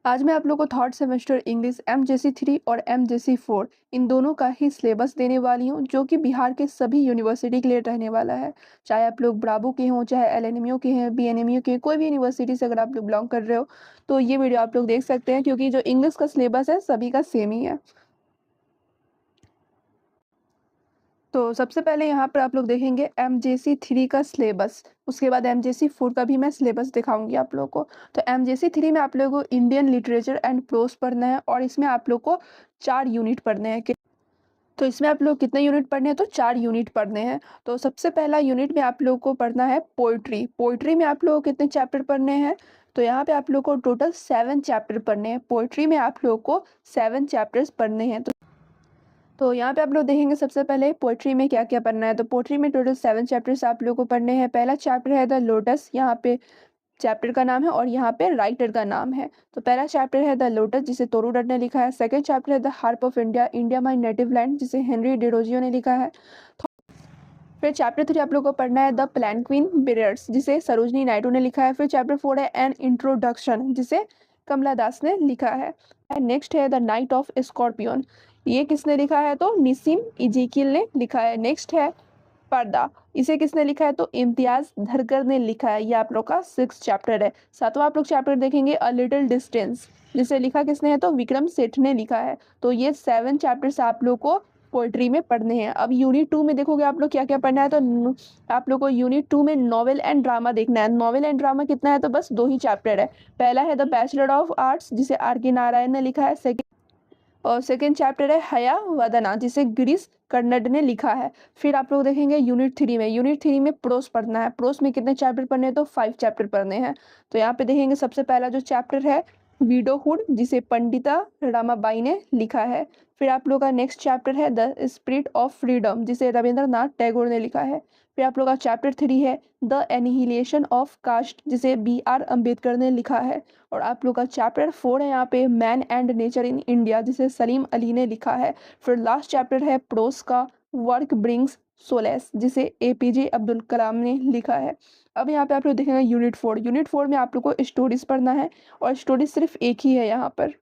आज मैं आप लोग को थर्ड सेमेस्टर इंग्लिश एमजेसी 3 और एमजेसी 4 इन दोनों का ही सिलेबस देने वाली हूँ, जो कि बिहार के सभी यूनिवर्सिटी के लिए रहने वाला है। चाहे आप लोग ब्रावो के हों, चाहे एलएनएमयू के हैं, बीएनएमयू के हैं, कोई भी यूनिवर्सिटी से अगर आप लोग बिलोंग कर रहे हो तो ये वीडियो आप लोग देख सकते हैं, क्योंकि जो इंग्लिश का सिलेबस है सभी का सेम ही है। तो सबसे पहले यहाँ पर आप लोग देखेंगे एमजेसी 3 का सिलेबस, उसके बाद एमजेसी 4 का भी मैं सिलेबस दिखाऊंगी आप लोग को। तो एमजेसी 3 में आप लोगों को इंडियन लिटरेचर एंड प्रोज पढ़ना है और इसमें आप लोग को 4 यूनिट पढ़ने हैं। तो इसमें आप लोग कितने यूनिट पढ़ने हैं? तो 4 यूनिट पढ़ने हैं। तो सबसे पहला यूनिट में आप लोग को पढ़ना है पोइट्री। पोइट्री में आप लोग को कितने चैप्टर पढ़ने हैं? तो यहाँ पे आप लोग को टोटल 7 चैप्टर पढ़ने हैं। पोइट्री में आप लोग को 7 चैप्टर्स पढ़ने हैं। तो यहाँ पे आप लोग देखेंगे सबसे पहले पोएट्री में क्या क्या पढ़ना है। तो पोएट्री में टोटल 7 चैप्टर्स आप लोगों को पढ़ने हैं। पहला चैप्टर है द लोटस, यहाँ पे चैप्टर का नाम है और यहाँ पे राइटर का नाम है। तो पहला चैप्टर है द लोटस, जिसे तोरू डट ने लिखा है। सेकंड चैप्टर है the harp of India, India my native land, जिसे हेनरी डिरोजियो ने लिखा है। फिर चैप्टर 3 आप लोग को पढ़ना है द प्लैंक्विन बियर्स, जिसे सरोजनी नायडू ने लिखा है। फिर चैप्टर 4 है एन इंट्रोडक्शन, जिसे कमला दास ने लिखा है। एंड नेक्स्ट है द नाइट ऑफ स्कॉर्पियन, ये किसने लिखा है? तो निसिम इजेकिल ने लिखा है। नेक्स्ट है पर्दा, इसे किसने लिखा है? तो इम्तियाज धरकर ने लिखा है। ये आप लोग का 6 चैप्टर है। सातवां आप लोग चैप्टर देखेंगे अ लिटिल डिस्टेंस, जिसे लिखा किसने है? तो विक्रम सेठ ने लिखा है। तो ये 7 चैप्टर्स आप लोग को पोइट्री में पढ़ने हैं। अब यूनिट 2 में देखोगे आप लोग क्या क्या पढ़ना है। तो आप लोग को यूनिट 2 में नॉवेल एंड ड्रामा देखना है। नॉवेल एंड ड्रामा कितना है? तो बस 2 ही चैप्टर है। पहला है द बैचलर ऑफ आर्ट्स, जिसे आर के नारायण ने लिखा है। और सेकेंड चैप्टर है हया वदना, जिसे गिरीश कर्नाड ने लिखा है। फिर आप लोग देखेंगे यूनिट 3 में। यूनिट 3 में प्रोस पढ़ना है। प्रोस में कितने चैप्टर पढ़ने हैं? तो 5 चैप्टर पढ़ने हैं। तो यहाँ पे देखेंगे सबसे पहला जो चैप्टर है विडोहुड, जिसे पंडिता रमाबाई ने लिखा है। फिर आप लोग का नेक्स्ट चैप्टर है द स्पिरिट ऑफ फ्रीडम, जिसे रविंद्रनाथ टैगोर ने लिखा है। फिर आप लोग का चैप्टर 3 है द एनिहिलेशन ऑफ कास्ट, जिसे बी.आर. अम्बेडकर ने लिखा है। और आप लोग का चैप्टर 4 है यहाँ पे man and nature in India, जिसे सलीम अली ने लिखा है। फिर लास्ट चैप्टर है प्रोस का वर्क ब्रिंग्स सोलेस, जिसे एपीजे अब्दुल कलाम ने लिखा है। अब यहाँ पे आप लोग देखेंगे यूनिट 4। यूनिट 4 में आप लोग को स्टोरीज पढ़ना है और स्टोरीज सिर्फ एक ही है यहाँ पर।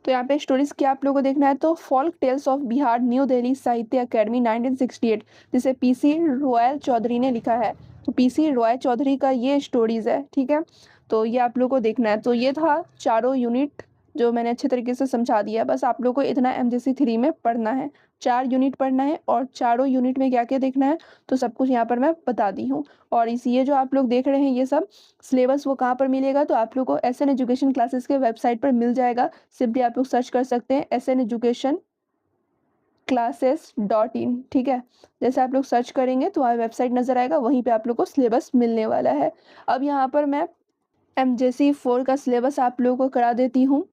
तो यहाँ पे स्टोरीज क्या आप लोगों को देखना है? तो folk tales of Bihar, new Delhi Sahitya Akademi 1968, जिसे पीसी रॉयल चौधरी ने लिखा है। तो पीसी रॉयल चौधरी का ये स्टोरीज है, ठीक है। तो ये आप लोग को देखना है। तो ये था चारों यूनिट जो मैंने अच्छे तरीके से समझा दिया। बस आप लोग को इतना एमजेसी 3 में पढ़ना है। 4 यूनिट पढ़ना है और चारों यूनिट में क्या क्या देखना है तो सब कुछ यहाँ पर मैं बता दी हूँ। और इस ये जो आप लोग देख रहे हैं ये सब सिलेबस, वो कहाँ पर मिलेगा? तो आप लोग को एसएन एजुकेशन क्लासेस के वेबसाइट पर मिल जाएगा। सिंपली आप लोग सर्च कर सकते हैं एसएन एजुकेशन classes.in, ठीक है। जैसे आप लोग सर्च करेंगे तो वेबसाइट नज़र आएगा, वहीं पे आप लोग को सिलेबस मिलने वाला है। अब यहाँ पर मैं एमजेसी 4 का सिलेबस आप लोगों को करा देती हूँ।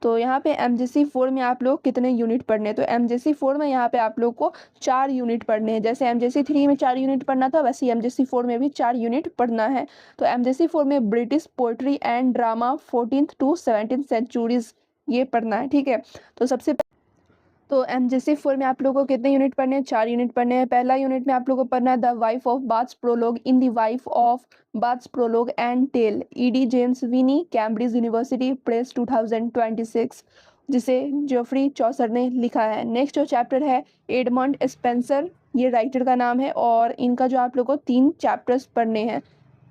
तो यहाँ पे एमजेसी 4 में आप लोग कितने यूनिट पढ़ने हैं? तो एमजेसी 4 में यहाँ पे आप लोग को 4 यूनिट पढ़ने हैं। जैसे एमजेसी 3 में 4 यूनिट पढ़ना था, वैसे ही एमजेसी 4 में भी 4 यूनिट पढ़ना है। तो एमजेसी 4 में British poetry and drama 14th to 17th centuries, ये पढ़ना है, ठीक है। तो सबसे तो एमजेसी 4 में आप लोगों को कितने यूनिट पढ़ने हैं? 4 यूनिट पढ़ने हैं। पहला यूनिट में आप लोगों को पढ़ना है the wife of Bath's prologue in the wife of Bath's prologue and tale, ED James Winny, Cambridge University Press 2026, जिसे जोफ्री चौसर ने लिखा है। नेक्स्ट जो चैप्टर है एडमंड स्पेंसर, ये राइटर का नाम है। और इनका जो आप लोगों को 3 चैप्टर्स पढ़ने हैं,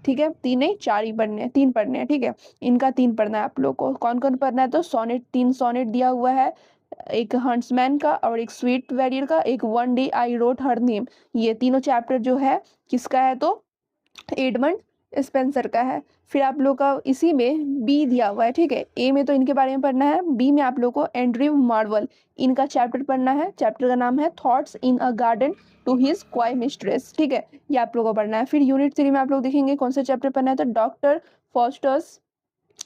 ठीक है। 3 नहीं 4 ही पढ़ने हैं, 3 पढ़ने हैं, ठीक है। इनका 3 पढ़ना है आप लोग को। कौन कौन पढ़ना है? तो सोनेट, 3 सोनेट दिया हुआ है, एक हंट्समैन का और एक स्वीट वैरियर का, एक one day I wrote her name. ये तीनों चैप्टर जो है किसका है? तो एडमंड स्पेंसर का है। फिर आप लोग का इसी में बी दिया हुआ है, ठीक है। ए में तो इनके बारे में पढ़ना है, बी में आप लोग को एंड्रयू मार्वल, इनका चैप्टर पढ़ना है। चैप्टर का नाम है thoughts in a garden to his coy mistress, ठीक है। ये आप लोग को पढ़ना है। फिर यूनिट 3 में आप लोग देखेंगे कौन सा चैप्टर पढ़ना है। तो डॉक्टर फॉस्टर्स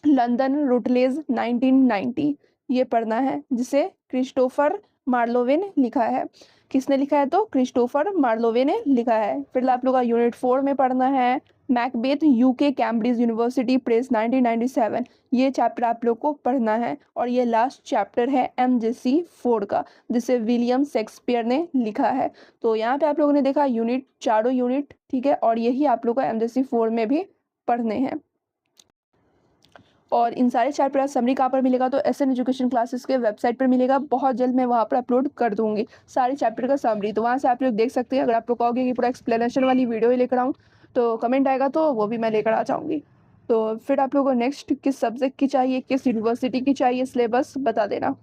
लंदन रूटलेज 1990, ये पढ़ना है, जिसे क्रिस्टोफर मार्लोवे ने लिखा है। किसने लिखा है? तो क्रिस्टोफर मार्लोवे ने लिखा है। फिर आप लोग का यूनिट 4 में पढ़ना है Macbeth, UK Cambridge University press 1997, ये चैप्टर आप लोग को पढ़ना है। और ये लास्ट चैप्टर है एमजेसी 4 का, जिसे विलियम शेक्सपियर ने लिखा है। तो यहाँ पे आप लोगों ने देखा यूनिट, चारों यूनिट, ठीक है। और यही आप लोग को एमजेसी 4 में भी पढ़ने हैं। और इन सारे चैप्टर का समरी कहाँ पर मिलेगा, तो एसएन एजुकेशन क्लासेस के वेबसाइट पर मिलेगा। बहुत जल्द मैं वहाँ पर अपलोड कर दूँगी सारे चैप्टर का समरी, तो वहाँ से आप लोग देख सकते हैं। अगर आप लोग कहोगे कि पूरा एक्सप्लेनेशन वाली वीडियो ही लेकर आऊँ, तो कमेंट आएगा तो वो भी मैं लेकर आ जाऊँगी। तो फिर आप लोगों को नेक्स्ट किस सब्जेक्ट की चाहिए, किस यूनिवर्सिटी की चाहिए सिलेबस बता देना।